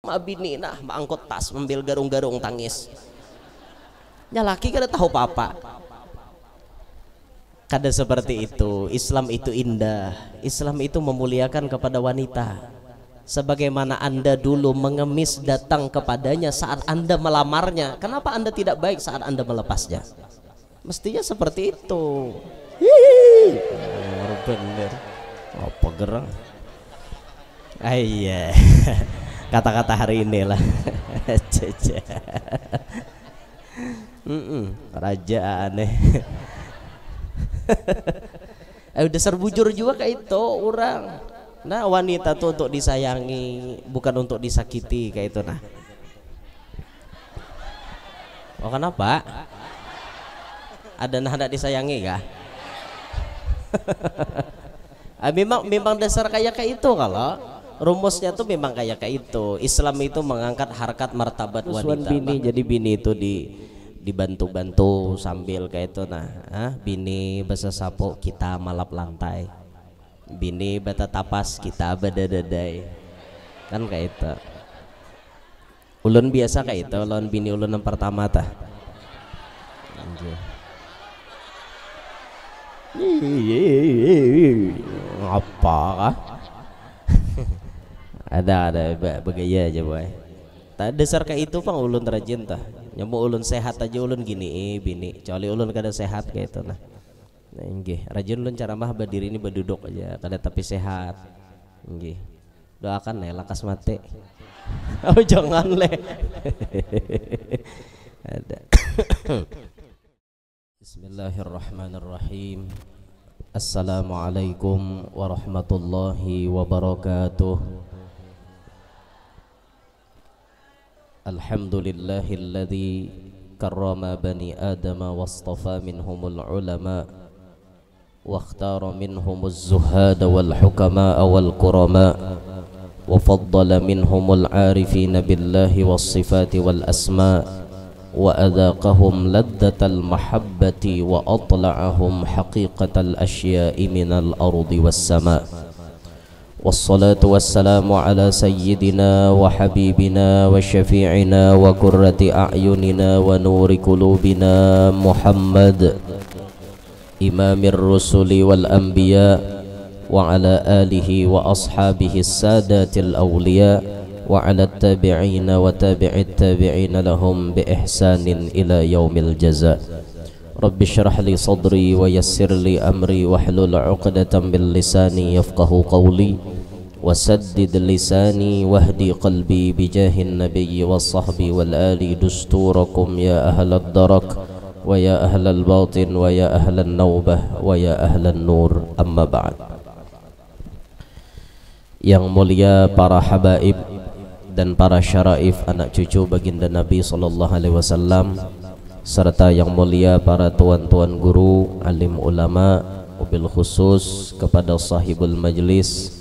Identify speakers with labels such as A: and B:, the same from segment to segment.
A: ma bini nah ma angkut tas ambil garung-garung tangis nya laki kada tahu apa-apa. Kada seperti itu. Islam itu indah, Islam itu memuliakan kepada wanita. Sebagaimana Anda dulu mengemis datang kepadanya saat Anda melamarnya, kenapa Anda tidak baik saat Anda melepasnya? Mestinya seperti itu. Bener. Apa gerang? Iya. Kata-kata hari ini lah. Raja aneh. Udah serbujur juga kayak itu orang. Nah wanita tuh untuk disayangi, bukan untuk disakiti kayak itu nah. Oh kenapa? Ada nah ada disayangi kah? memang dasar kayak itu kalau rumusnya tuh memang kayak itu. Islam itu mengangkat harkat martabat wanita. Bini, jadi bini itu dibantu-bantu sambil kayak itu nah. Bini basa sapu kita malap lantai. Bini bata tapas kita badadadai kan kayak itu. Ulun biasa kayak itu lawan bini ulun yang pertama tah. Apa kah? ada begaya aja boy. Tak dasar kayak itu pang ulun rajin tah. Nyamu ulun sehat aja ulun gini bini. Kecuali ulun kada sehat kayak itu nah. Nah, nggih, rajin ulun cara mah berdiri ini berduduk aja, kada tapi sehat. Nggih. Doakan le lakas mati. Oh jangan le. Ada. Bismillahirrahmanirrahim. Assalamualaikum warahmatullahi wabarakatuh. Alhamdulillahilladzi karrama bani adama wastafa minhumul ulama واختار منهم الزهاد والحكماء والكرماء وفضل منهم العارفين بالله والصفات والأسماء وأذاقهم لذة المحبة وأطلعهم حقيقة الأشياء من الأرض والسماء والصلاة والسلام على سيدنا وحبيبنا وشفيعنا وقرة أعيننا ونور قلوبنا محمد إمام الرسل والأنبياء وعلى آله وأصحابه السادات الأولياء وعلى التابعين وتابع التابعين لهم بإحسان إلى يوم الجزاء. رب اشرح لي صدري ويسر لي أمري واحلل عقدة من لساني يفقه قولي وسدد لساني واهدي قلبي بجاه النبي والصحب والآل دستوركم يا أهل الدرك ويا أهل الباطن ويا أهل النوبة ويا أهل النور أما بعد. Yang mulia para habaib dan para syaraif anak cucu baginda Nabi SAW, serta yang mulia para tuan-tuan guru, alim ulama, wabil khusus kepada sahibul majlis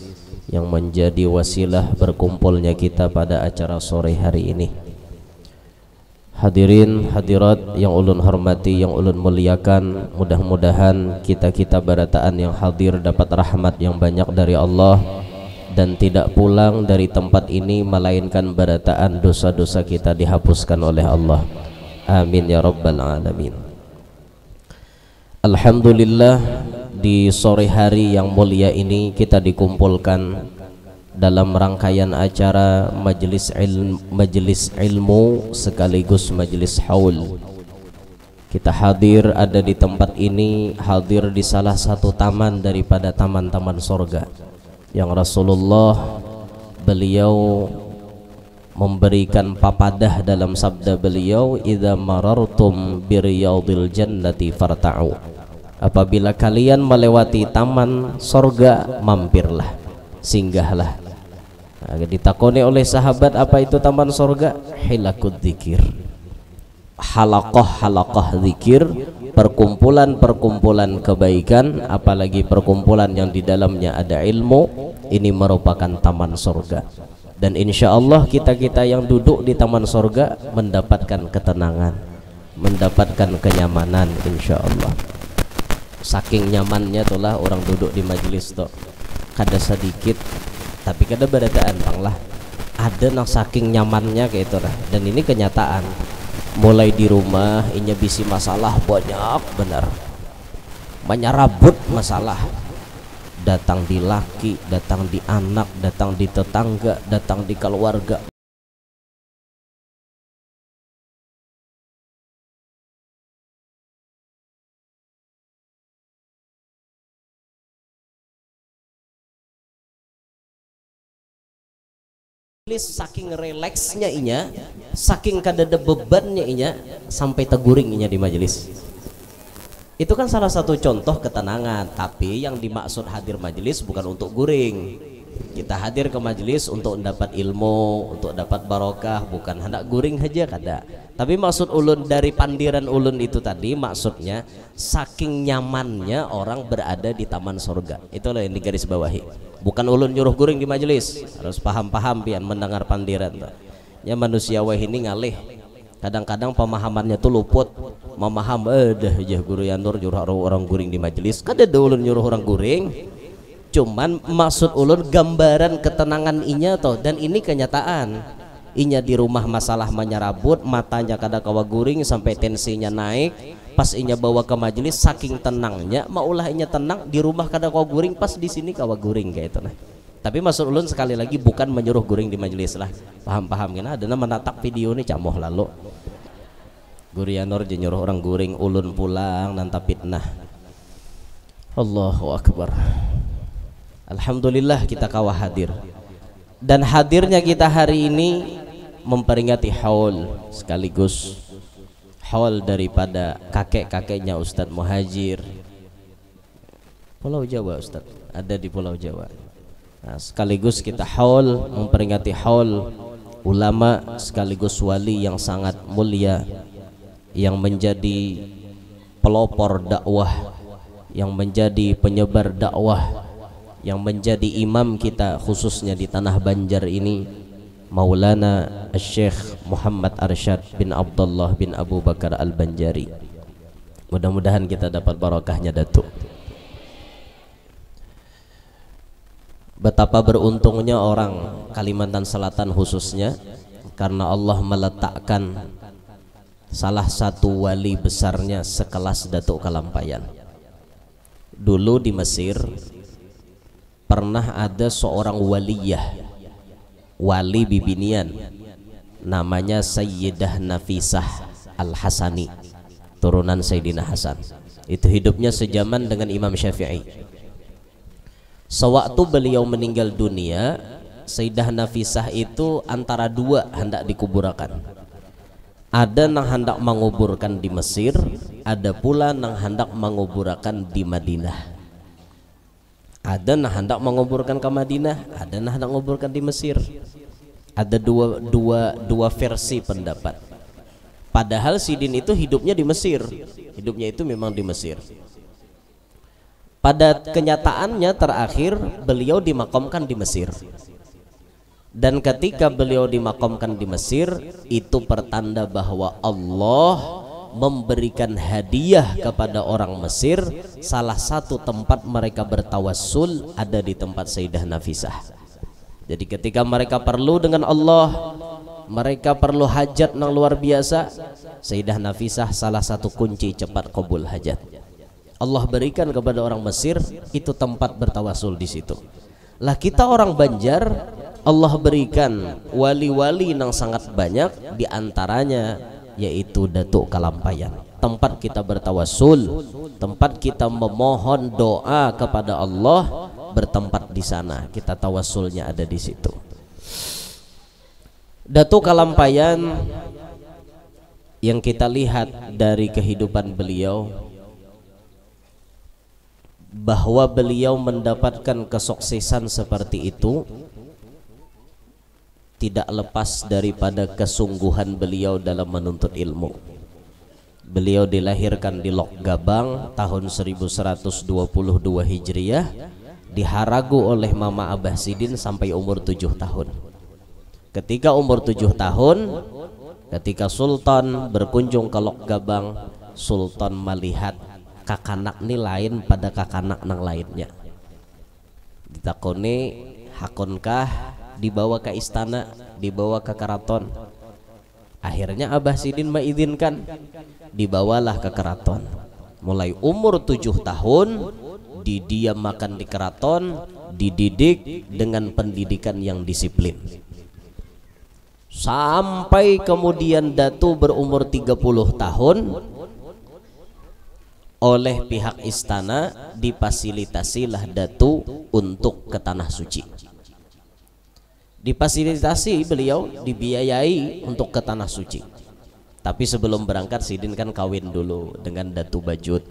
A: yang menjadi wasilah berkumpulnya kita pada acara sore hari ini. Hadirin hadirat yang ulun hormati, yang ulun muliakan, mudah-mudahan kita-kita barataan yang hadir dapat rahmat yang banyak dari Allah dan tidak pulang dari tempat ini melainkan barataan dosa-dosa kita dihapuskan oleh Allah. Amin ya rabbal alamin. Alhamdulillah, di sore hari yang mulia ini kita dikumpulkan dalam rangkaian acara majelis ilmu sekaligus majelis haul. Kita hadir ada di tempat ini, hadir di salah satu taman daripada taman-taman sorga yang Rasulullah beliau memberikan papadah dalam sabda beliau, idza marartum biriyadil jannati farta'u. Apabila kalian melewati taman sorga, mampirlah, singgahlah. Ditakoni oleh sahabat, apa itu taman sorga? Hilakud dzikir, halaqah dzikir, perkumpulan kebaikan, apalagi perkumpulan yang di dalamnya ada ilmu. Ini merupakan taman sorga. Dan insya Allah kita-kita yang duduk di taman sorga mendapatkan ketenangan, mendapatkan kenyamanan insya Allah. Saking nyamannya itulah orang duduk di majelis tuh, kada sedikit tapi kada barataan pang lah. ada nang saking nyamannya kayak itu lah. Dan ini kenyataan, mulai di rumah inya bisi masalah banyak benar, menyerabut masalah, datang di laki, datang di anak, datang di tetangga, datang di keluarga. Saking relaksnya inya, saking kadada bebannya inya, sampai teguring inya di majelis. Itu kan salah satu contoh ketenangan. Tapi yang dimaksud hadir majelis bukan untuk guring. Kita hadir ke majelis untuk mendapat ilmu, untuk dapat barokah, bukan hendak guring aja kada. Tapi maksud ulun dari pandiran ulun itu tadi, maksudnya saking nyamannya orang berada di taman surga. Itulah yang digarisbawahi. Bukan ulun nyuruh guring di majelis, harus paham-paham pian mendengar pandiran. Ya manusia wah ini ngalih. Kadang-kadang pemahamannya tuh luput, memaham dah aja guru Yanur nyuruh orang guring di majelis. Kada ada ulun nyuruh orang guring. Cuman maksud ulun gambaran ketenangan inya toh, dan ini kenyataan. Inya di rumah masalah menyerabut, matanya kada kawa guring sampai tensinya naik. Pas inya bawa ke majelis saking tenangnya, maulah inya tenang di rumah kada kawa guring, pas di sini kawa guring kayak itu nah. Tapi maksud ulun sekali lagi bukan menyuruh guring di majelis lah. Paham-paham kena ada menatak video nih camoh lalu. Guru Yanur nyuruh orang guring, ulun pulang nanta fitnah. Allahu akbar. Alhamdulillah kita kawa hadir. Dan hadirnya kita hari ini memperingati haul, sekaligus haul daripada kakek-kakeknya Ustadz Muhajir. Pulau Jawa Ustadz, ada di Pulau Jawa. Nah, sekaligus kita haul memperingati haul ulama sekaligus wali yang sangat mulia, yang menjadi pelopor dakwah, yang menjadi penyebar dakwah, yang menjadi imam kita khususnya di tanah Banjar ini, Maulana Syekh Muhammad Arsyad bin Abdullah bin Abu Bakar Al-Banjari. Mudah-mudahan kita dapat barokahnya Datuk. Betapa beruntungnya orang Kalimantan Selatan khususnya, karena Allah meletakkan salah satu wali besarnya sekelas Datuk Kalampayan. Dulu di Mesir pernah ada seorang waliyah, wali bibinian, namanya Sayyidah Nafisah Al-Hasani, turunan Sayyidina Hasan. Itu hidupnya sejaman dengan Imam Syafi'i. Sewaktu beliau meninggal dunia, Sayyidah Nafisah itu antara dua hendak dikuburkan. Ada yang hendak menguburkan di Mesir, ada pula yang hendak menguburkan di Madinah. Ada yang hendak menguburkan ke Madinah, ada yang hendak menguburkan di Mesir. Ada dua versi pendapat. Padahal Sidin itu hidupnya di Mesir, hidupnya itu memang di Mesir. Pada kenyataannya terakhir beliau dimakamkan di Mesir. Dan ketika beliau dimakamkan di Mesir, itu pertanda bahwa Allah memberikan hadiah kepada orang Mesir. Salah satu tempat mereka bertawassul ada di tempat Sayyidah Nafisah. Jadi ketika mereka perlu dengan Allah, mereka perlu hajat yang luar biasa, Sayyidah Nafisah salah satu kunci cepat kabul hajat. Allah berikan kepada orang Mesir itu tempat bertawassul di situ. Lah kita orang Banjar, Allah berikan wali-wali yang sangat banyak, di antaranya yaitu Datuk Kalampayan. Tempat kita bertawassul, tempat kita memohon doa kepada Allah, bertempat di sana. Kita tawassulnya ada di situ. Datuk Kalampayan yang kita lihat dari kehidupan beliau, bahwa beliau mendapatkan kesuksesan seperti itu tidak lepas daripada kesungguhan beliau dalam menuntut ilmu. Beliau dilahirkan di Lok Gabang tahun 1122 Hijriah, diharagu oleh Mama Abah Sidin sampai umur 7 tahun. Ketika umur 7 tahun, ketika Sultan berkunjung ke Lok Gabang, Sultan melihat kakanak ini lain pada kakanak nang lainnya. Ditakoni hakonkah dibawa ke istana? dibawa ke keraton. Akhirnya Abah Sidin mengizinkan, dibawalah ke keraton. Mulai umur 7 tahun didiamkan di keraton, dididik dengan pendidikan yang disiplin. Sampai kemudian Datu berumur 30 tahun, oleh pihak istana difasilitasilah Datu untuk ke tanah suci. Difasilitasi, beliau dibiayai untuk ke tanah suci. Tapi sebelum berangkat Sidin kan kawin dulu dengan Datu Bajut.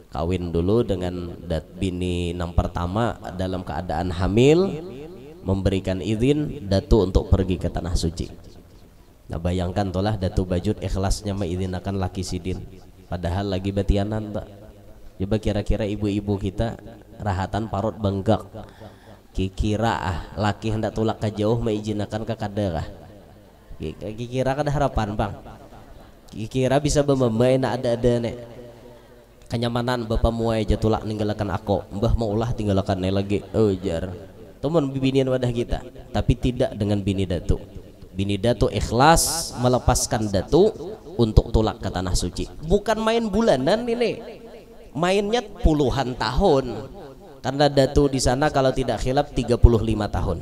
A: Kawin dulu dengan bini yang pertama dalam keadaan hamil, memberikan izin Datu untuk pergi ke tanah suci. Nah bayangkan tolah Datu Bajut ikhlasnya mengizinkan laki Sidin, padahal lagi batianan tak. Coba kira-kira ibu-ibu kita rahatan parut benggak, kikira laki hendak tulak ke jauh mengizinkan ke kadera. Kikira kada harapan bang. Kikira bisa bermain ada nek kenyamanan bapak muai jatulak ninggalakan aku, mbah mau ulah tinggalkan lagi. Oh jar teman binian wadah kita, tapi tidak dengan bini Datu. Bini Datu ikhlas melepaskan Datu untuk tulak ke tanah suci. Bukan main bulanan ini, mainnya puluhan tahun. Karena Datu di sana kalau tidak khilaf 35 tahun.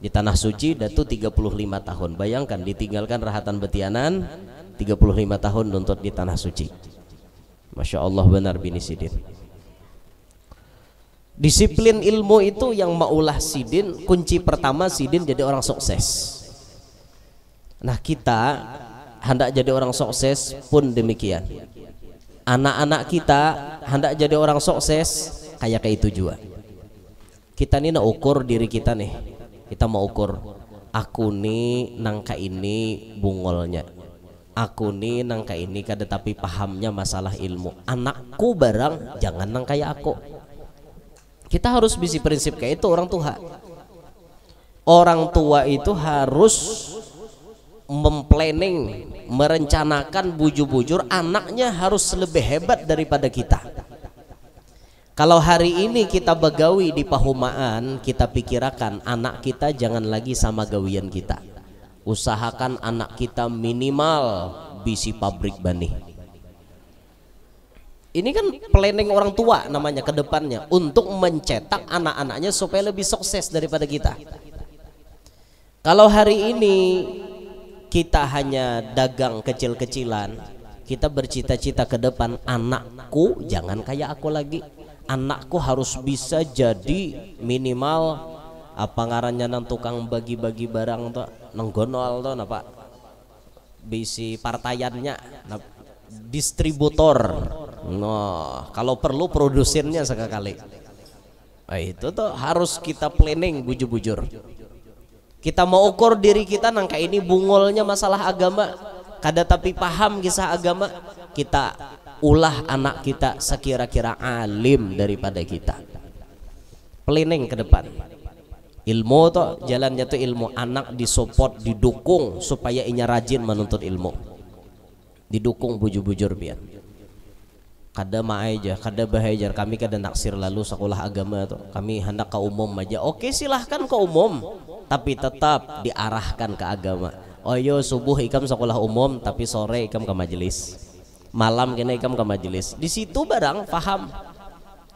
A: Di tanah suci Datu 35 tahun. Bayangkan ditinggalkan rahatan betianan 35 tahun untuk di tanah suci. Masya Allah benar bini Sidin. Disiplin ilmu itu yang maulah Sidin, kunci pertama Sidin jadi orang sukses. Nah kita hendak jadi orang sukses pun demikian. Anak-anak kita hendak jadi orang sukses kayak itu juga. Kita nih nak ukur diri kita nih. Kita mau ukur, aku nih nangka ini bungolnya, aku nih nangka ini kada tapi pahamnya masalah ilmu. Anakku barang jangan nang kayak aku. Kita harus bisi prinsip kayak itu orang tua. Orang tua itu harus memplanning, merencanakan bujur-bujur anaknya harus lebih hebat daripada kita. Kalau hari ini kita begawi di pahumaan, kita pikirkan anak kita jangan lagi sama gawian kita. Usahakan anak kita minimal bisi pabrik bani. Ini kan planning orang tua namanya ke depannya untuk mencetak anak-anaknya supaya lebih sukses daripada kita. Kalau hari ini kita hanya dagang kecil-kecilan, kita bercita-cita ke depan, anakku jangan kayak aku lagi. Anakku harus bisa jadi minimal apa ngarannya nang tukang bagi-bagi barang tuh nang gonol tuh napa bisi partaiannya distributor. Nah kalau perlu produsennya sekali. Nah, itu tuh harus kita planning bujur-bujur. Kita mau ukur diri kita nangka ini bungolnya masalah agama, kada tapi paham kisah agama, kita ulah anak kita sekira-kira alim daripada kita. Planning ke depan. Ilmu tuh jalannya tuh ilmu, anak disupport, didukung supaya inya rajin menuntut ilmu. Didukung bujur-bujur pian. Kada maaja, kada bahajar, kami kada naksir lalu sekolah agama tuh. Kami hendak ke umum aja. Oke, silahkan ke umum, tapi tetap diarahkan ke agama. Oh yo subuh ikam sekolah umum, tapi sore ikam ke majelis. Malam kena ikam ke majelis. Di situ barang paham.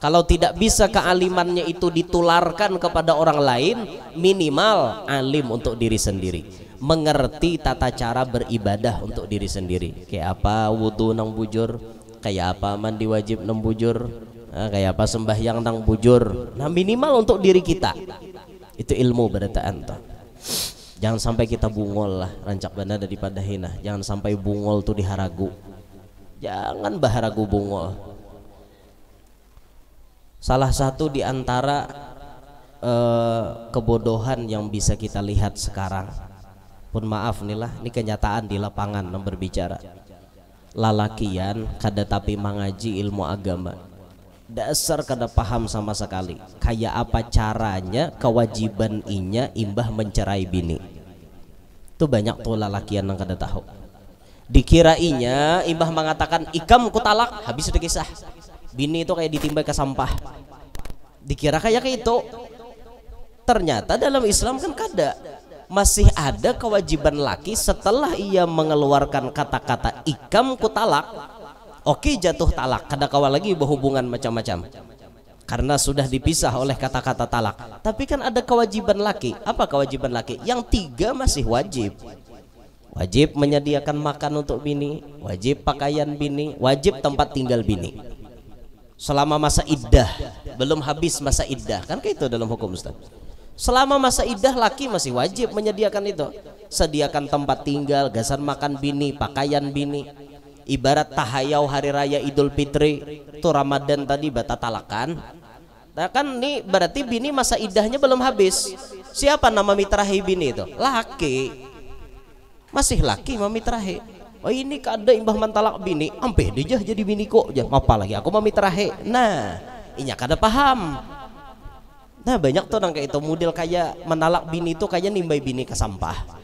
A: Kalau tidak bisa kealimannya itu ditularkan kepada orang lain, minimal alim untuk diri sendiri, mengerti tata cara beribadah untuk diri sendiri. Kayak apa wudu nang bujur, kayak apa mandi wajib nang bujur, kayak apa sembahyang nang bujur. Nah minimal untuk diri kita. Itu ilmu berataan toh. Jangan sampai kita bungol lah, rancak benar daripada hina. Jangan sampai bungol tuh diharagu. Jangan baharagu bungol. Salah satu di antara kebodohan yang bisa kita lihat sekarang, pun maaf nih lah, ini kenyataan di lapangan yang berbicara. Lalakian kada tapi mengaji ilmu agama, dasar kada paham sama sekali. Kayak apa caranya kewajiban inya imbah mencerai bini. Itu banyak tuh lalakian yang kada tahu. Dikirainya imbah mengatakan ikam ku talak, habis udah kisah. Bini itu kayak ditimbai ke sampah. Dikira kayak itu. Ternyata dalam Islam kan kada. masih ada kewajiban laki setelah ia mengeluarkan kata-kata ikam ku talak. Oke, jatuh talak, kada kawa lagi berhubungan macam-macam karena sudah dipisah oleh kata-kata talak. Tapi kan ada kewajiban laki. Apa kewajiban laki? Yang 3 masih wajib. Wajib menyediakan makan untuk bini, wajib pakaian bini, wajib tempat tinggal bini selama masa iddah, belum habis masa iddah. Kan kayak itu dalam hukum, Ustaz. Selama masa iddah laki masih wajib menyediakan itu, sediakan tempat tinggal, gasan makan bini, pakaian bini. Ibarat tahayau hari raya Idul Fitri itu Ramadan tadi bata talakan. Nah kan nih berarti bini masa iddahnya belum habis. Siapa nama mitrahi bini itu? Laki. Masih laki mamitrahi. Oh ini kada imbah mentalak bini, ampeh dia jadi bini kok aja. Apa lagi aku mamitrahi. Nah, inya kada paham. Nah banyak tuh nang kayak itu model kayak menalak bini itu kayak nimbai bini ke sampah.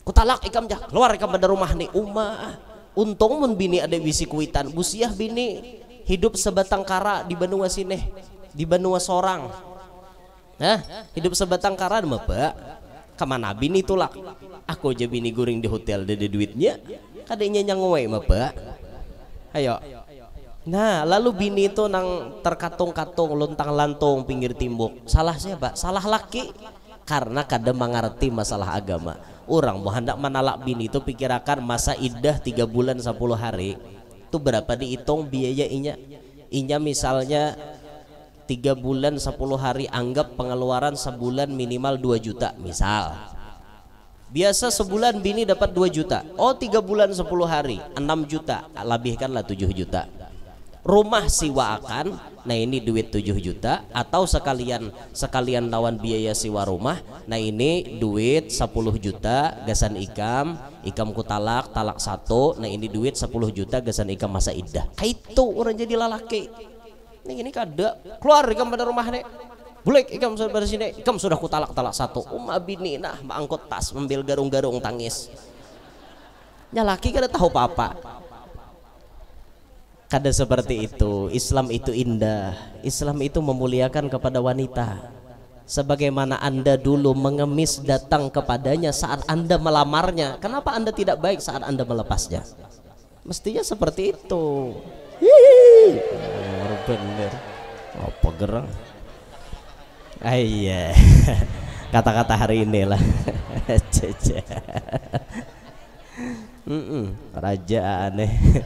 A: Ku talak ikam jah, keluar ikam pada rumah nih umah. Untung mun bini ada bisi kuitan, busiah bini hidup sebatang kara di benua sini, di benua sorang. Nah, hidup sebatang kara mah Pak. Kemana bini tulak? Aku aja bini guring di hotel ada duitnya. Kadenya nyangwe mah Pak. Ayo. Nah, lalu bini itu nang terkatung-katung, lontang-lantung pinggir timbuk. Salah siapa? Salah laki. Karena kada mengerti masalah agama. Orang mau hendak menalak bini itu pikirakan masa iddah 3 bulan 10 hari itu berapa dihitung biaya inya misalnya 3 bulan 10 hari anggap pengeluaran sebulan minimal 2 juta misal. Biasa sebulan bini dapat 2 juta. Oh 3 bulan 10 hari 6 juta, lebihkanlah 7 juta. Rumah siwaakan, nah ini duit 7 juta atau sekalian lawan biaya siwa rumah. Nah ini duit 10 juta gasan ikam ku talak 1. Nah ini duit 10 juta gasan ikam masa iddah. Itu orang jadi lalaki. Ini kada keluar ikam pada rumah nih. Bulek ikam sudah pada sini. Ikam sudah ku talak 1. Bini nah mangkut tas ambil garung-garung tangis. Nyalaki kada tahu apa-apa. Kada seperti itu. Islam itu indah. Islam itu memuliakan kepada wanita. Sebagaimana Anda dulu mengemis datang kepadanya saat Anda melamarnya, kenapa Anda tidak baik saat Anda melepasnya? Mestinya seperti itu. Bener. Apa gerang? Iya. Kata-kata hari ini lah. Raja aneh.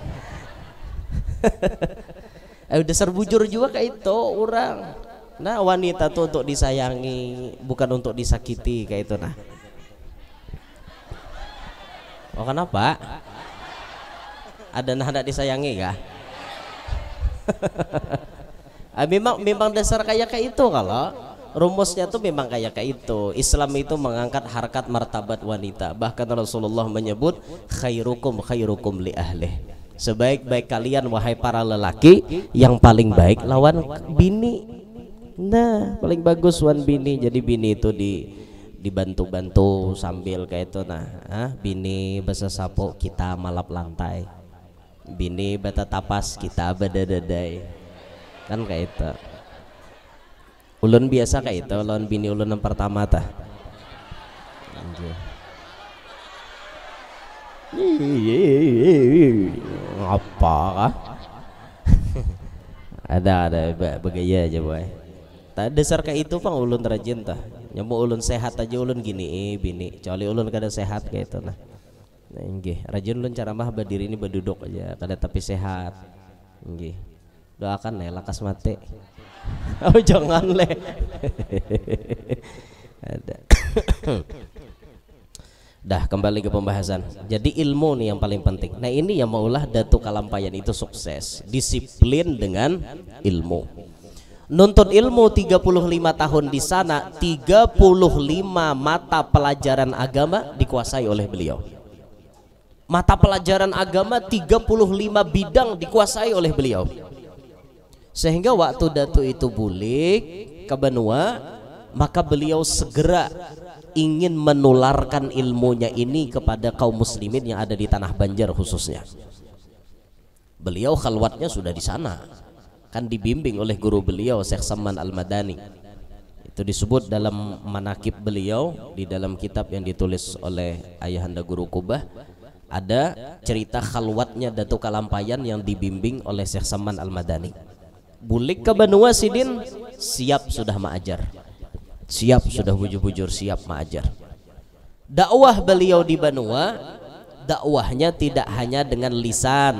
A: Dasar bujur juga kayak itu orang. Nah wanita tuh untuk disayangi bukan untuk disakiti kayak itu nah. Oh kenapa? Ada nah hendak disayangi kah? memang dasar kayak itu kalau rumusnya tuh memang kayak itu. Islam itu mengangkat harkat martabat wanita. Bahkan Rasulullah menyebut khairukum li ahlih. Sebaik-baik kalian wahai para lelaki, yang paling baik lawan bini. Nah paling bagus wan bini. Jadi bini itu dibantu-bantu sambil kayak itu nah. Bini basa sapu kita malap lantai, bini bata tapas kita badadadai. Kan kayak itu. Ulun biasa kayak itu lawan bini ulun yang pertama tah. Apa kah? ada begaya aja boy. Tak dasar kayak itu pang ulun rajin tah. Nyamuk ulun sehat aja ulun gini bini. Kecuali ulun kada sehat kayak itu nah. Nah nggih, rajin ulun cara mah berdiri ini berduduk aja kada tapi sehat. Nggih. Doakan le lakas mati. Oh jangan le. Ada. Dah kembali ke pembahasan. Jadi ilmu nih yang paling penting. Nah ini yang maulah Datu Kalampayan itu sukses. Disiplin dengan ilmu. Nuntut ilmu 35 tahun di sana, 35 mata pelajaran agama dikuasai oleh beliau. Mata pelajaran agama 35 bidang dikuasai oleh beliau. Sehingga waktu Datu itu bulik ke benua, maka beliau segera ingin menularkan ilmunya ini kepada kaum muslimin yang ada di tanah Banjar khususnya. Beliau khalwatnya sudah di sana, kan dibimbing oleh guru beliau Syekh Saman Al-Madani. Itu disebut dalam manakib beliau di dalam kitab yang ditulis oleh Ayahanda Guru Kubah. Ada cerita khalwatnya Datuk Kalampayan yang dibimbing oleh Syekh Saman Al-Madani. Bulik ke Banua Sidin, siap sudah ma'ajar, siap sudah bujur-bujur, siap ma'ajar. Dakwah beliau di Banua, dakwahnya tidak hanya dengan lisan,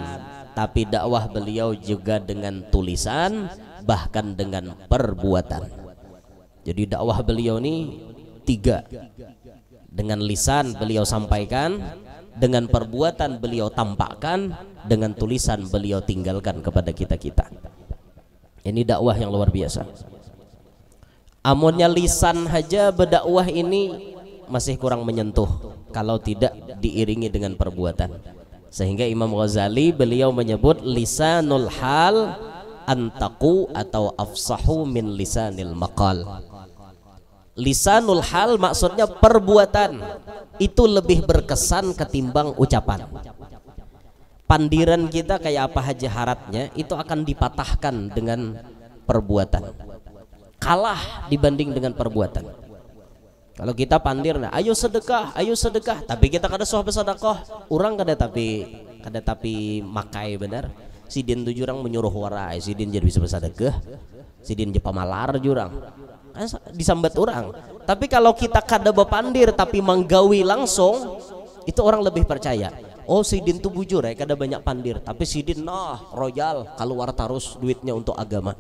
A: tapi dakwah beliau juga dengan tulisan, bahkan dengan perbuatan. Jadi dakwah beliau ini 3. Dengan lisan beliau sampaikan, dengan perbuatan beliau tampakkan, dengan tulisan beliau tinggalkan kepada kita-kita. Ini dakwah yang luar biasa. Amunnya lisan saja berdakwah ini masih kurang menyentuh kalau tidak diiringi dengan perbuatan. Sehingga Imam Ghazali beliau menyebut lisanul hal antaku atau afsahu min lisanil maqal. Lisanul hal maksudnya perbuatan itu lebih berkesan ketimbang ucapan. Pandiran kita kayak apa aja haratnya itu akan dipatahkan dengan perbuatan, kalah dibanding dengan perbuatan. Kalau kita pandir, nah, ayo sedekah, tapi kita kada soh bersedekah, orang kada tapi makai benar. Sidin tu jurang menyuruh warai, sidin jadi bisa bersedekah, sidin je pamalar jurang. Disambat orang. Tapi kalau kita kada bepandir tapi menggawi langsung, itu orang lebih percaya. Oh sidin tuh bujur ya, kada banyak pandir, tapi sidin royal keluar terus duitnya untuk agama.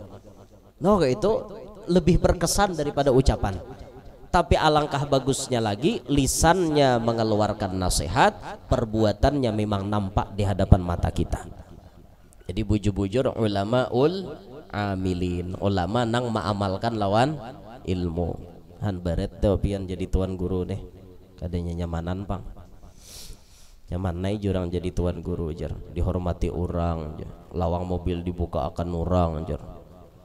A: Kayak itu lebih berkesan daripada ucapan. Tapi alangkah bagusnya lagi lisannya mengeluarkan nasihat, perbuatannya memang nampak di hadapan mata kita. Jadi bujur-bujur ulamaul amilin, ulama nang maamalkan lawan ilmu. Han baret pian jadi tuan guru deh, kadanya nyamanan pang. Nyaman naik jurang jadi tuan guru jar, dihormati orang, lawang mobil dibuka akan orang jar,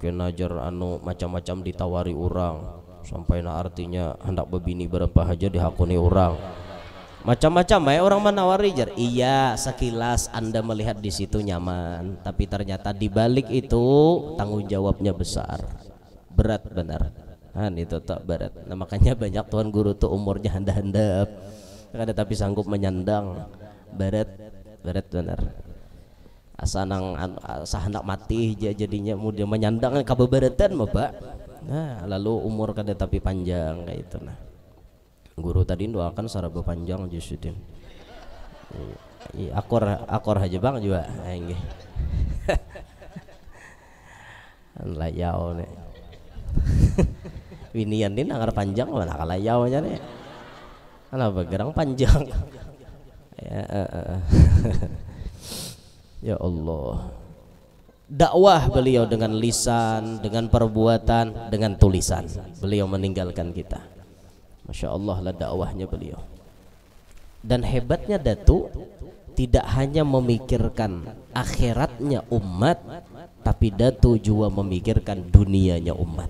A: kena jar anu macam-macam ditawari orang, sampai na artinya hendak bebini berapa aja dihakuni orang, macam-macam orang menawari jar. Iya sekilas anda melihat di situ nyaman, tapi ternyata di balik itu tanggung jawabnya besar, berat benar. Itu tak berat. Nah, makanya banyak tuan guru tuh umurnya handap-handap, kada tapi sanggup menyandang, berat benar. Asa hendak mati jadinya mudah menyandang kabeberatan mah Pak. Nah lalu umur kada tapi panjang kayak itu. Nah guru tadi doakan saraba panjang justru akor aja bang juga enggih. Layau nih. Winian ini nangar panjang mana kalayau nya nih. Kenapa gerang panjang? Ya Allah. Dakwah beliau dengan lisan, dengan perbuatan, dengan tulisan. Beliau meninggalkan kita. Masya Allah lah dakwahnya beliau. Dan hebatnya Datu tidak hanya memikirkan akhiratnya umat, tapi Datu juga memikirkan dunianya umat.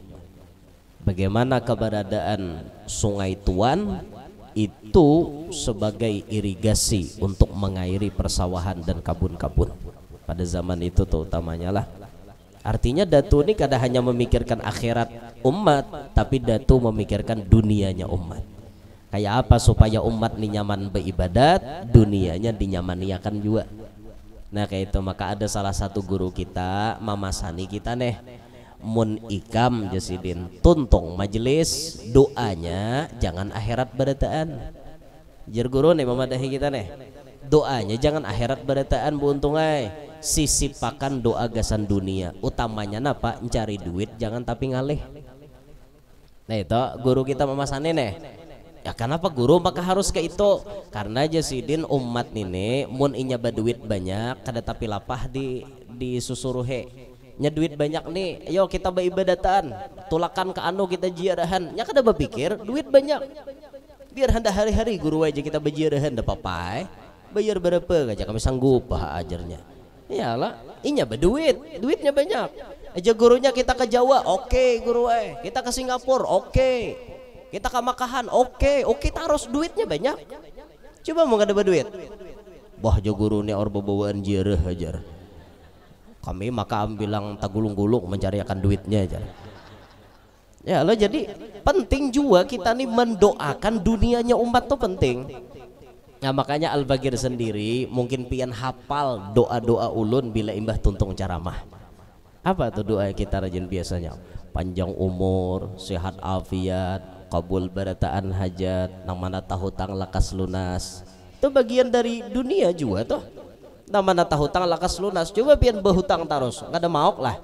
A: Bagaimana keberadaan Sungai Tuan itu sebagai irigasi untuk mengairi persawahan dan kabun-kabun pada zaman itu terutamanya lah. Artinya Datu ini kada hanya memikirkan akhirat umat, tapi Datu memikirkan dunianya umat. Kayak apa supaya umat ini nyaman beribadat, dunianya dinyamaniakan juga. Nah kayak itu, maka ada salah satu guru kita, Mama Sani kita nih, mun ikam jasidin tuntung majelis doanya jangan akhirat berataan. Jar guru nih memadahi kita nih, doanya jangan akhirat berataan bu untungai, sisipakan doa gasan dunia, utamanya napa mencari duit jangan tapi ngalih. Nah itu guru kita Mama Sani nih. Ya kenapa guru maka harus ke itu? Karena jasidin umat ini mun inya baduit banyak kada tapi lapah di susuruhe. Nya duit banyak nih, ayo kita beribadatan, tulakan ke anu kita jiarahan. Nya kada berpikir duit banyak, biar hendak hari-hari guru aja kita berjiarahan, dah papai bayar berapa aja kami sanggup ajarnya. Iyalah, inya berduit, duitnya banyak. Aja gurunya kita ke Jawa, oke guru kita ke Singapura, oke kita ke Makahan, oke taruh duitnya banyak. Coba mau kada berduit, bah jo guru nih or bawaan jiarah ajar. Kami maka bilang tagulung-gulung mencari akan duitnya aja. Ya lo jadi penting juga kita nih mendoakan dunianya umat tuh penting. Nah makanya Al-Bagir sendiri mungkin pian hafal doa-doa ulun bila imbah tuntung ceramah. Apa tuh doa kita rajin biasanya? Panjang umur, sehat afiat, kabul barataan hajat, nang mana tahu tang lakas lunas. Itu bagian dari dunia juga tuh. Nang mana tahu tang lakas lunas. Coba pian berhutang terus, nggak ada maok lah.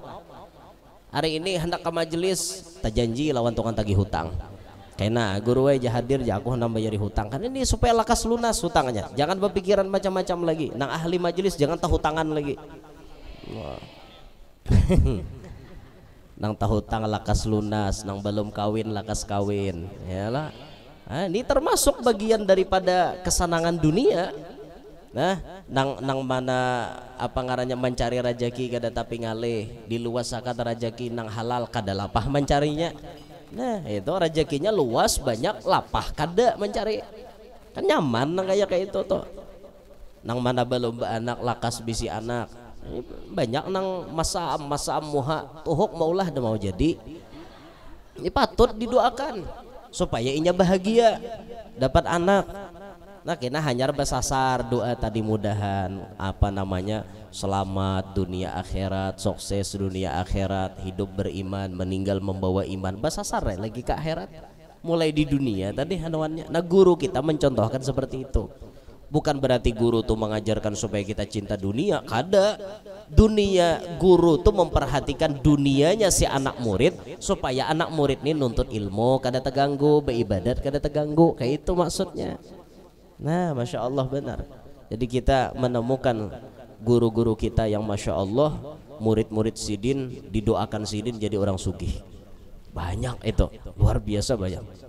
A: Hari ini hendak ke majelis, tak janji lawan tukang tagih hutang. Kena guru aja hadir ya aku hendak bayari hutang. Kan ini supaya lakas lunas hutangnya. Jangan berpikiran macam-macam lagi. Nang ahli majelis jangan tahu tangan lagi. Nang tahu tang lakas lunas, nang belum kawin lakas kawin, yalah. Nah, ini termasuk bagian daripada kesenangan dunia. Nah, nang mana apa ngarannya mencari rajaki kada tapi ngalih, di luas sakat rajaki nang halal kada lapah mencarinya. Nah, itu rajakinya luas banyak lapah kada mencari. Kan nyaman nang kayak itu tuh. Nang mana belum anak lakas bisi anak. Banyak nang masa muha tuhuk maulah dah mau jadi. Ini patut didoakan supaya inya bahagia dapat anak. Nah kena hanyar basasar doa tadi mudahan apa namanya selamat dunia akhirat, sukses dunia akhirat, hidup beriman, meninggal membawa iman. Basasar lagi ke akhirat mulai di dunia tadi hanuannya. Nah guru kita mencontohkan seperti itu. Bukan berarti guru tuh mengajarkan supaya kita cinta dunia, kada. Dunia guru tuh memperhatikan dunianya si anak murid supaya anak murid ini nuntut ilmu kada terganggu, beribadat kada terganggu, kayak itu maksudnya. Nah, masya Allah benar. Jadi kita menemukan guru-guru kita yang masya Allah, murid-murid sidin didoakan sidin jadi orang sugih. Banyak itu, luar biasa banyak.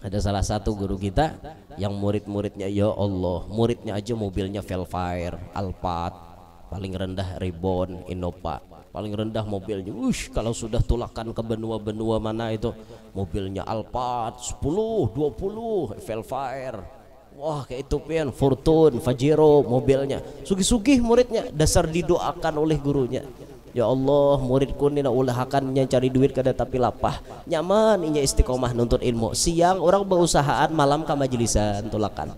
A: Ada salah satu guru kita yang murid-muridnya ya Allah, muridnya aja mobilnya Velfire, Alphard, paling rendah Ribbon, Innova, paling rendah mobilnya. Kalau sudah tulakan ke benua-benua mana itu mobilnya Alphard 10, 20, Velfire. Wah kayak itu pian, Fortune, Pajero mobilnya. Sugih-sugih muridnya, dasar didoakan oleh gurunya. Ya Allah muridku ni nak ulahakannya cari duit kada tapi lapah nyaman inya istiqomah nuntut ilmu. Siang orang berusahaan, malam ke majlisan tulakan.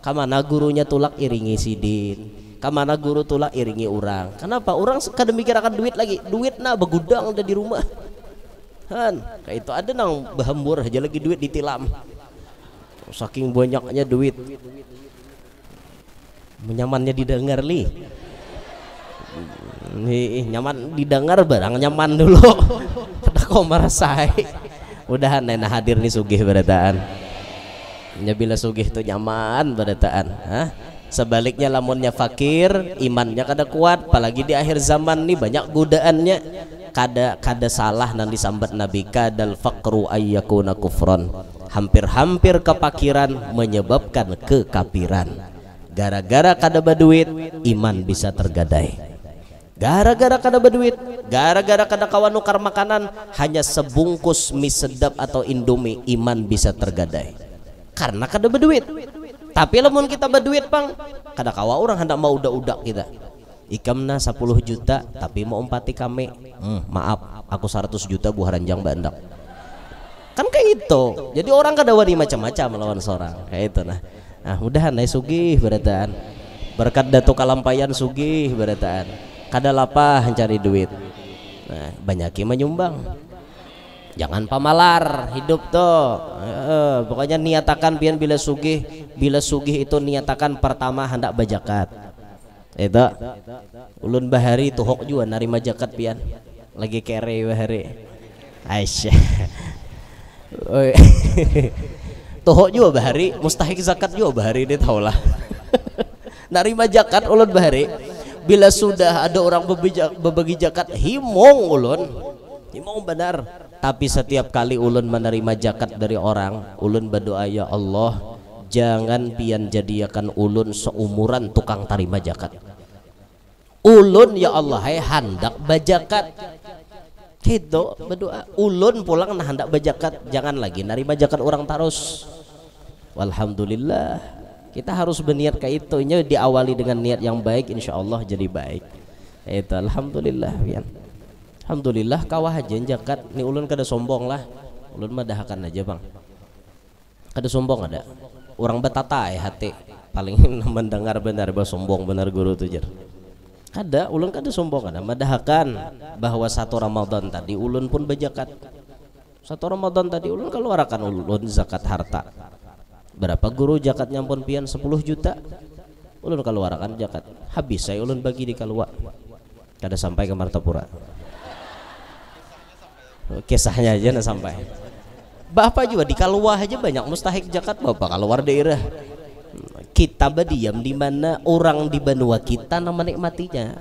A: Kamana gurunya tulak iringi sidin, kamana guru tulak iringi orang. Kenapa? Orang kada mikirakan duit lagi. Duit nak begudang ada di rumah. Han, kayak itu ada nang bahambur aja lagi duit ditilam. Saking banyaknya duit. Menyamannya didengar li. Nih nyaman didengar barang nyaman dulu. Pada kau merasai. Udahan nena hadir nih sugih berataan. Ya bila sugih itu nyaman berataan. Sebaliknya lamunnya fakir, imannya kada kuat, apalagi di akhir zaman nih banyak godaannya. Kada salah nan disambat Nabi kadal faqru ayyakuna kufron. Hampir-hampir kepakiran menyebabkan kekafiran. Gara-gara kada berduit, iman bisa tergadai. Gara-gara kada berduit, gara-gara kada kawan nukar makanan, hanya sebungkus mie sedap atau indomie, iman bisa tergadai. Karena kada berduit. Tapi lamun kita berduit pang, kada kawa orang hendak mau udak-udak kita. Ikamna 10 juta, tapi mau empati kami. Maaf, aku 100 juta buah ranjang bandak. Kan kayak itu. Jadi orang kada wani macam-macam lawan seorang. Kayak itu nah. Nah, mudahan naik sugih berataan. Berkat datu kalampayan sugih berataan. Kada lapah cari duit. Nah, banyaki menyumbang. Jangan pamalar hidup tuh. Pokoknya niatakan pian bila sugih itu niatakan pertama hendak bajakat. Itu ulun bahari tuhok juga narima jakat pian. Lagi kere bahari. Aisyah. Tuhok juga bahari, mustahik zakat juga bahari dia taulah. Narima jakat ulun bahari. Bila sudah ada orang berbagi zakat himong ulun, himong benar. Tapi setiap kali ulun menerima zakat dari orang, ulun berdoa ya Allah, jangan pian jadikan ulun seumuran tukang tarima zakat. Ulun ya Allah hendak bajakat. Gitu berdoa. Ulun pulang nah hendak bajakat, jangan lagi nerima zakat orang terus. Walhamdulillah. Kita harus berniat kayak itu, ini diawali dengan niat yang baik, insya Allah jadi baik. Itu alhamdulillah ya. Alhamdulillah kawah aja zakat. Ni ulun kada sombong lah. ulun mah dahakan aja bang. Kada sombong ada orang betata hati paling mendengar benar bahwa sombong benar guru tuh jer. Kada ulun kada sombong ada madahakan bahwa satu Ramadan tadi ulun pun bejakat. Satu Ramadan tadi ulun keluarkan ulun zakat harta. Berapa guru zakatnya pun pian 10 juta. Ulun keluarkan zakat. Habis saya ulun bagi di Kalua. Kada sampai ke Martapura. Kisahnya aja nah sampai. Bapak juga di Kalua aja banyak mustahik zakat bapak keluar daerah. Kita berdiam di mana orang di benua kita nama menikmatinya.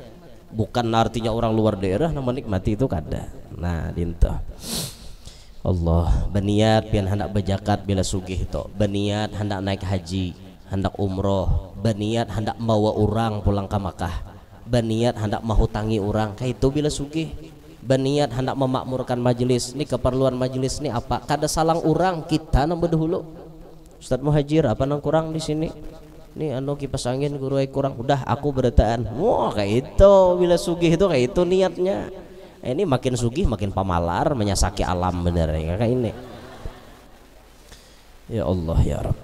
A: Bukan artinya orang luar daerah nama menikmati itu kada. Nah, dinto. Allah berniat pian hendak berzakat bila sugih itu. Berniat hendak naik haji, hendak umroh, berniat hendak bawa orang pulang ke Makkah. Berniat hendak mahutangi orang kayak itu bila sugih. Berniat hendak memakmurkan majelis. Ini keperluan majelis ini apa? Kada salang orang kita nang berdahulu. Ustadz Muhajir apa nang kurang di sini? Nih anu kipas angin guru kurang. Udah aku beretaan. Wah kayak itu bila sugih itu kayak itu niatnya. Ini makin sugih makin pamalar menyasaki alam bener ya kayak ini. Ya Allah ya Rabb.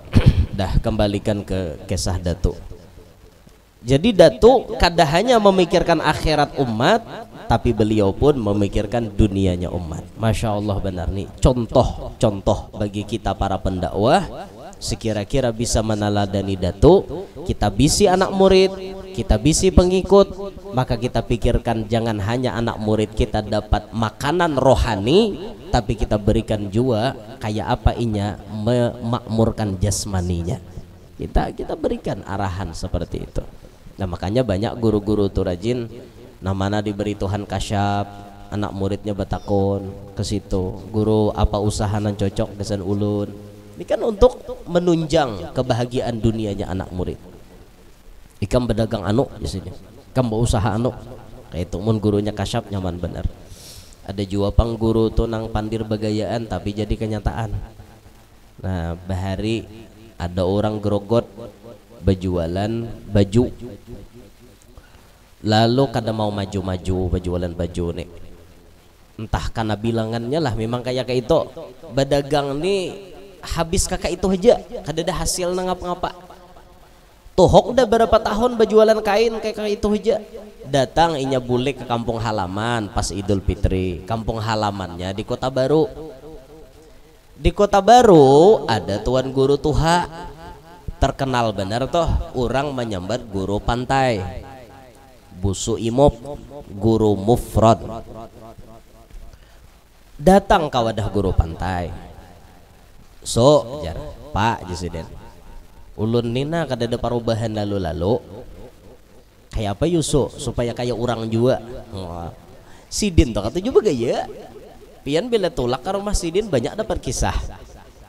A: Dah kembalikan ke kisah Datuk. Jadi Datuk kada hanya memikirkan akhirat umat, tapi beliau pun memikirkan dunianya umat. Masya Allah benar nih. Contoh bagi kita para pendakwah. Sekira-kira bisa meneladani Datuk, kita bisi anak murid, kita bisi pengikut, maka kita pikirkan jangan hanya anak murid kita dapat makanan rohani, tapi kita berikan juga kayak apa inya memakmurkan jasmaninya. Kita berikan arahan seperti itu. Nah makanya banyak guru-guru tuh rajin, namanya diberi Tuhan kasyaf, anak muridnya betakon ke situ, guru apa usaha nan cocok dengan ulun. Ini kan untuk menunjang kebahagiaan dunianya anak murid. Ikam berdagang anu di sini, ikam berusaha anu, kayak itu mun gurunya kasyaf nyaman bener. Ada juga pang guru tuh nang pandir bagayaan tapi jadi kenyataan. Nah bahari ada orang gerogot berjualan baju, lalu kada mau maju-maju berjualan baju nih. Entah karena bilangannya lah memang kayak itu. Berdagang nih habis kakak itu aja kada ada hasil ngapa-ngapa. Tohok udah berapa tahun berjualan kain kayak itu aja. Datang inya bulik ke kampung halaman pas Idul Fitri. Kampung halamannya di Kota Baru. Di Kota Baru ada tuan guru tuha terkenal benar toh, orang menyambat guru pantai, busu imop, guru mufrad. Datang ke wadah guru pantai. So, jar, Pak Jusiden, ulun nina kada ada perubahan lalu-lalu. Kayak apa Yusuf supaya kayak orang juga. Sidin toh kata juga gaya. Pian bila tulak ke rumah Sidin banyak dapat kisah.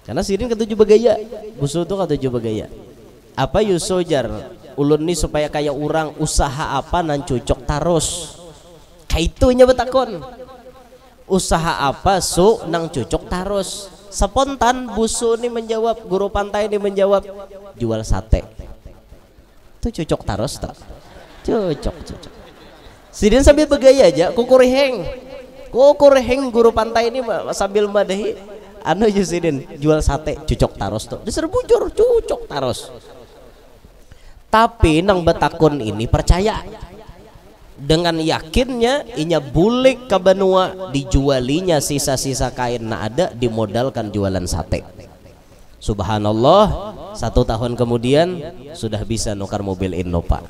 A: Karena Sidin kata juga gaya. Busu tuh kata juga gaya. Apa Yusuf jar? Ulun nih supaya kayak orang usaha apa nan cocok tarus. Kayak itunya betakon. Usaha apa su nang cocok tarus. Spontan busu nih menjawab, guru pantai ini menjawab jual sate. Itu cocok tarus tak? Cocok. Sidin sambil bergaya aja, kukuriheng guru pantai ini sambil madahi. Anu Sidin jual sate, cocok tarus tuh. Diser bujur, cocok tarus. Tapi nang betakun ini percaya. Dengan yakinnya inya bulik ke benua dijualinya sisa-sisa kain na ada dimodalkan jualan sate. Subhanallah, 1 tahun kemudian sudah bisa nukar mobil Innova.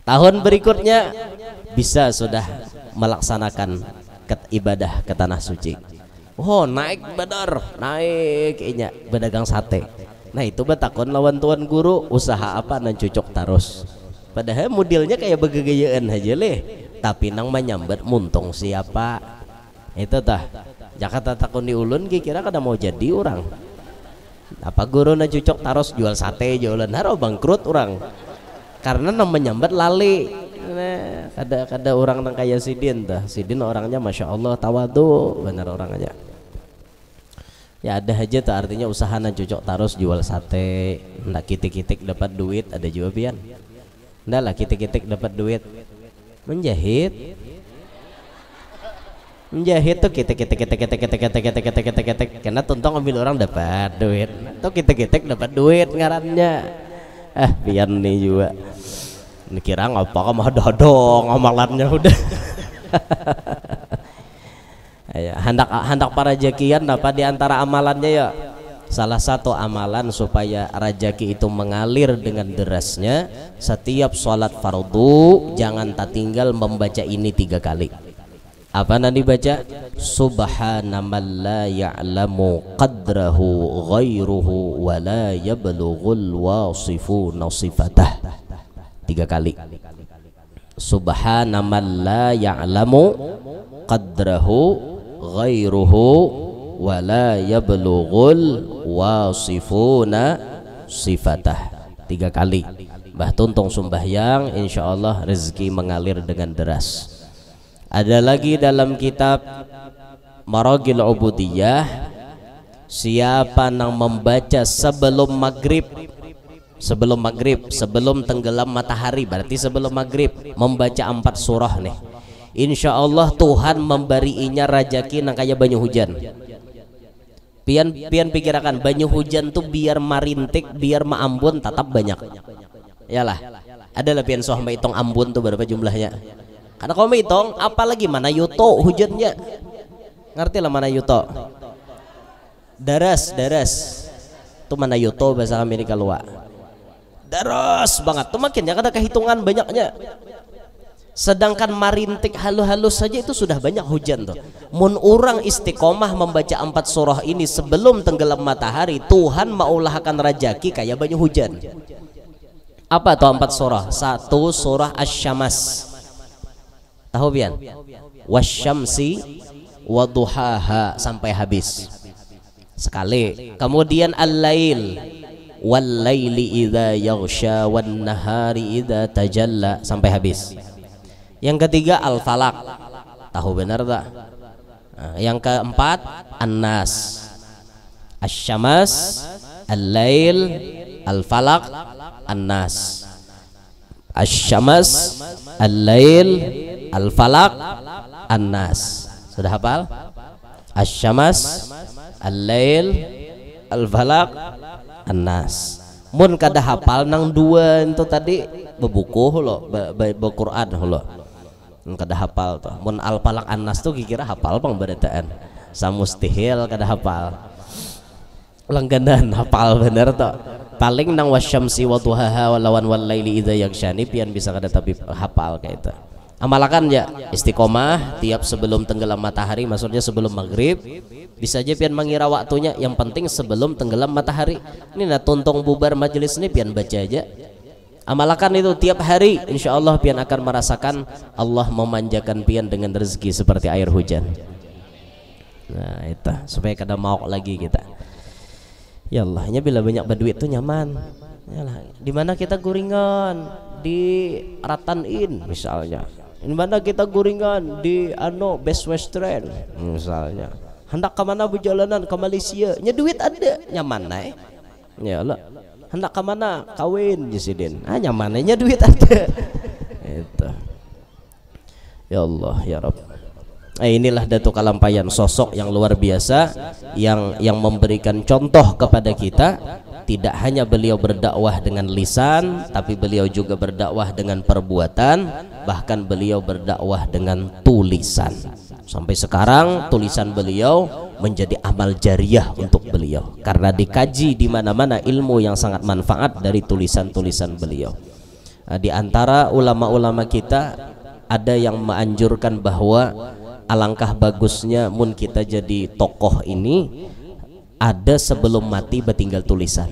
A: Tahun berikutnya bisa sudah melaksanakan ibadah ke tanah suci. Oh naik benar, naik inya berdagang sate. Nah itu betakon lawan tuan guru usaha apa nan cocok tarus. Padahal modelnya kayak begegayaan aja leh, tapi nang menyambat muntung siapa? Itu tah. Jakarta takun di ulun kira kada mau jadi orang. Apa guru na cocok taros jual sate jualan haro bangkrut orang. Karena nang menyambat lali. Nah, kada orang nang kayak Sidin tah. Sidin orangnya masya Allah tawadu, benar orang aja. Ya ada aja tuh artinya usaha na cocok taros jual sate, ndak kitik-kitik dapat duit ada juga pian. Ndak lah kitik-kitik dapat duit menjahit. Menjahit tuh ketek karena tuntang ambil orang dapat duit tuh ketek dapat duit ngarannya. Pian nih juga ini kira ngapa mah dodong amalannya udah. Ya, hendak para jakian apa diantara amalannya ya, salah satu amalan supaya rajaki itu mengalir dengan derasnya, setiap sholat fardu jangan tak tinggal membaca ini 3 kali. Apa nanti baca? Subhanaman la ya'lamu qadrahu ghairuhu wa la yablughul wasifuna sifatah. 3 kali. Subhanaman la ya'lamu qadrahu ghairuhu wa la yablughul wasifuna sifatah. 3 kali. Mbah Tuntung sembahyang, insyaallah rezeki mengalir dengan deras. Ada lagi dalam kitab Maragil Ubudiyah, siapa yang membaca sebelum maghrib, sebelum tenggelam matahari, berarti sebelum maghrib, membaca 4 surah nih, insya Allah Tuhan memberinya rajaki nang kaya banyu hujan. Pian pikirakan banyu hujan tuh biar marintik, biar maambun tetap banyak. Yalah, adalah pian soh hitung ambun tuh berapa jumlahnya. Karena kalau hitung apalagi mana yuto hujannya, ngerti lah mana yuto, daras tuh mana yuto bahasa Amerika luar, daras banget tuh makin ya, ada kehitungan banyaknya. Sedangkan marintik halus-halus saja itu sudah banyak hujan tuh. Mun orang istiqomah membaca 4 surah ini sebelum tenggelam matahari, Tuhan maulahkan rajaki kayak banyak hujan. Apa tuh 4 surah? 1 surah Asy-Syams, tahu pian? Wasyamsi waduhaha sampai habis sekali. Kemudian al-lail wal-laili idza yaghsha wan nahari idza tajalla sampai habis. Yang ketiga al-falaq, tahu benar tak? Yang keempat an-nas, asy-syams, al-lail, al-falaq, an-nas. Asy-syams, al-lail, al-falaq, an-nas. Sudah hafal? Asy-syams, al-lail, al-falaq, an-nas. Mun kada hafal nang 2 itu tadi bebuku lo, be-Quran lo. Kada hafal tuh. Mun al-falaq, an-nas tuh kira hafal pang beritaan. Samustihil kada hafal. Langganan hafal bener tuh. Paling nang wasyamsi wa duhaha walawan wal laili idza yakshani pian bisa kada tapi hafal kayak itu. Amalakan ya istiqomah tiap sebelum tenggelam matahari, maksudnya sebelum maghrib. Bisa aja pian mengira waktunya, yang penting sebelum tenggelam matahari. Ini nah tuntung bubar majelis ini pian baca aja. Amalakan itu tiap hari, insya Allah pian akan merasakan Allah memanjakan pian dengan rezeki seperti air hujan. Nah itu supaya kada mau lagi kita. Ya Allahnya bila banyak berduit tuh nyaman. Yalah, di mana kita guringan di Ratanin misalnya. Di mana kita guringan di Best Western misalnya. Hendak ke mana berjalanan ke Malaysia? Nya duit ada, nyaman naik. Ya Allah. Hendak ke mana kawin Jisidin? Nyamannya duit ada. Itu. Ya Allah ya Rabb. Inilah Datuk Kalampayan, sosok yang luar biasa yang memberikan contoh kepada kita. Tidak hanya beliau berdakwah dengan lisan, tapi beliau juga berdakwah dengan perbuatan, bahkan beliau berdakwah dengan tulisan. Sampai sekarang tulisan beliau menjadi amal jariah untuk beliau karena dikaji di mana-mana ilmu yang sangat manfaat dari tulisan-tulisan beliau. Di antara ulama-ulama kita ada yang menganjurkan bahwa alangkah bagusnya mun kita jadi tokoh ini ada sebelum mati bertinggal tulisan.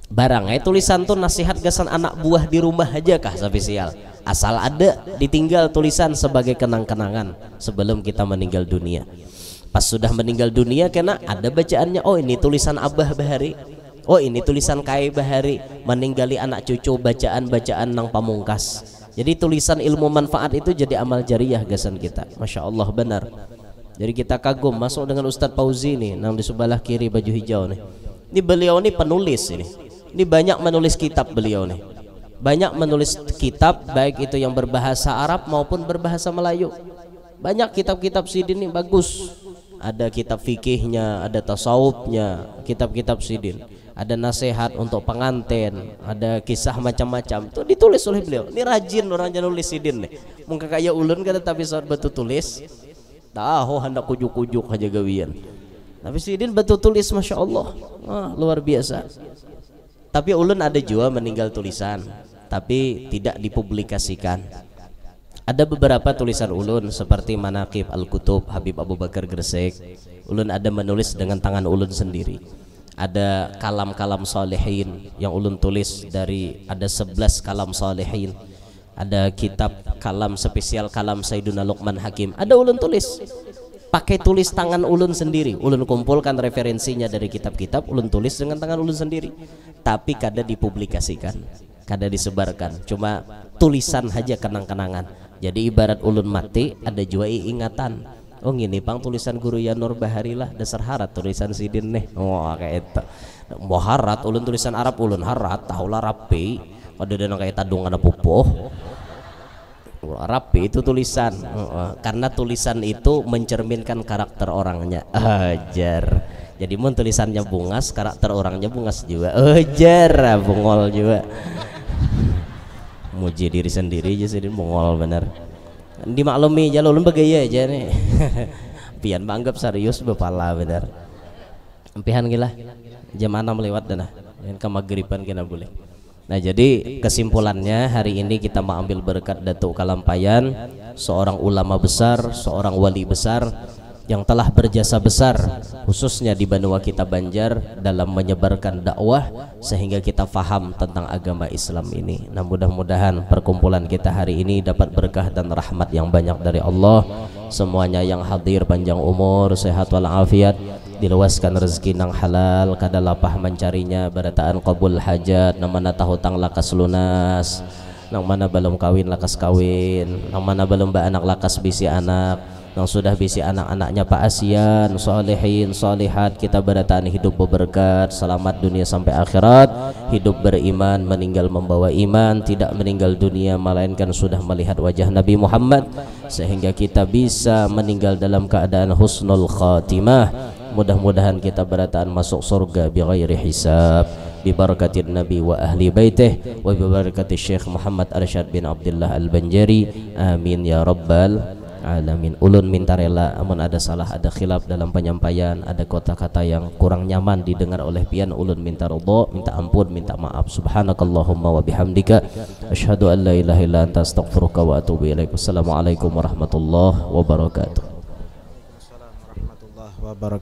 A: Barangnya tulisan tuh nasihat gasan anak buah di rumah aja kah spesial. Asal ada ditinggal tulisan sebagai kenang-kenangan sebelum kita meninggal dunia. Pas sudah meninggal dunia kena ada bacaannya, oh ini tulisan Abah Bahari, oh ini tulisan Kai Bahari, meninggali anak cucu bacaan-bacaan nang pamungkas. Jadi tulisan ilmu manfaat itu jadi amal jariah gasan kita. Masya Allah benar. Jadi kita kagum masuk dengan Ustadz Fauzi nih, nang di sebelah kiri baju hijau nih. Ini beliau nih penulis ini. Ini banyak menulis kitab beliau nih. Banyak menulis kitab baik itu yang berbahasa Arab maupun berbahasa Melayu. Banyak kitab-kitab sidin ini bagus. Ada kitab fikihnya, ada tasawufnya, kitab-kitab sidin. Ada nasihat untuk pengantin, ada kisah macam-macam. Itu ditulis oleh beliau. Ini rajin orang nulis sidin nih. Mungkin kayak ulun kan tapi saat betul tulis. Tahu hendak kujuk-kujuk aja gawian. Tapi sidin betul tulis, masya Allah, luar biasa. Tapi ulun ada juga meninggal tulisan, tapi tidak dipublikasikan. Ada beberapa tulisan ulun seperti Manaqib Al-Kutub Habib Abu Bakar Gresik. Ulun ada menulis dengan tangan ulun sendiri. Ada kalam-kalam salihin yang ulun tulis dari ada 11 kalam salihin. Ada kitab kalam spesial kalam Sayyiduna Luqman Hakim. Ada ulun tulis. Pakai tulis tangan ulun sendiri. Ulun kumpulkan referensinya dari kitab-kitab, ulun tulis dengan tangan ulun sendiri. Tapi kada dipublikasikan, kada disebarkan. Cuma tulisan aja kenang-kenangan. Jadi ibarat ulun mati ada juga ingatan. Oh gini pang tulisan guru Yanur Bahari lah dasar harat tulisan sidin nih. Oh kayak itu. Mau harat ulun tulisan Arab ulun harat tahulah rapi. Ada dana kayak tadung ada pupuh. Rapi itu tulisan. Karena tulisan itu mencerminkan karakter orangnya. Ajar. Jadi mun tulisannya bungas, karakter orangnya bungas juga. Ajar, bungol juga. Muji diri sendiri aja sih, bungol bener. Dimaklumi aja ulun bagaya aja nih. Pian banggap serius bepala bener. Empihan gila. Jam 6 lewat dah. Dan ke maghriban kena boleh. Nah jadi kesimpulannya hari ini kita mau ambil berkat Datuk Kalampayan, seorang ulama besar, seorang wali besar yang telah berjasa besar khususnya di Banua kita Banjar dalam menyebarkan dakwah sehingga kita faham tentang agama Islam ini. Nah mudah-mudahan perkumpulan kita hari ini dapat berkah dan rahmat yang banyak dari Allah. Semuanya yang hadir panjang umur, sehat walafiat, diluaskan rezeki nang halal, kada lapah mencarinya, barataan qabul hajat, nang mana tahutang lakas lunas, nang mana belum kawin lakas kawin, nang mana belum anak lakas bisi anak, nang sudah bisi anak-anaknya Pak Asian, solehin, solehat, kita barataan hidup berberkat, selamat dunia sampai akhirat, hidup beriman, meninggal membawa iman, tidak meninggal dunia melainkan sudah melihat wajah Nabi Muhammad, sehingga kita bisa meninggal dalam keadaan husnul khatimah. Mudah-mudahan kita berataan masuk surga bighairi hisab, bi barakatin Nabi wa ahli baitih wa bi barakati Syekh Muhammad Arsyad bin Abdullah Al-Banjari. Amin ya rabbal alamin. Ulun minta rela amun ada salah, ada khilaf dalam penyampaian, ada kata-kata yang kurang nyaman didengar oleh pian, ulun minta ridha, minta ampun, minta maaf. Subhanakallahumma wa bihamdika asyhadu an la ilaha illa anta astaghfiruka wa atubu ilaik. Wassalamualaikum warahmatullahi wabarakatuh.
B: Waalaikumsalam warahmatullahi wabarakatuh.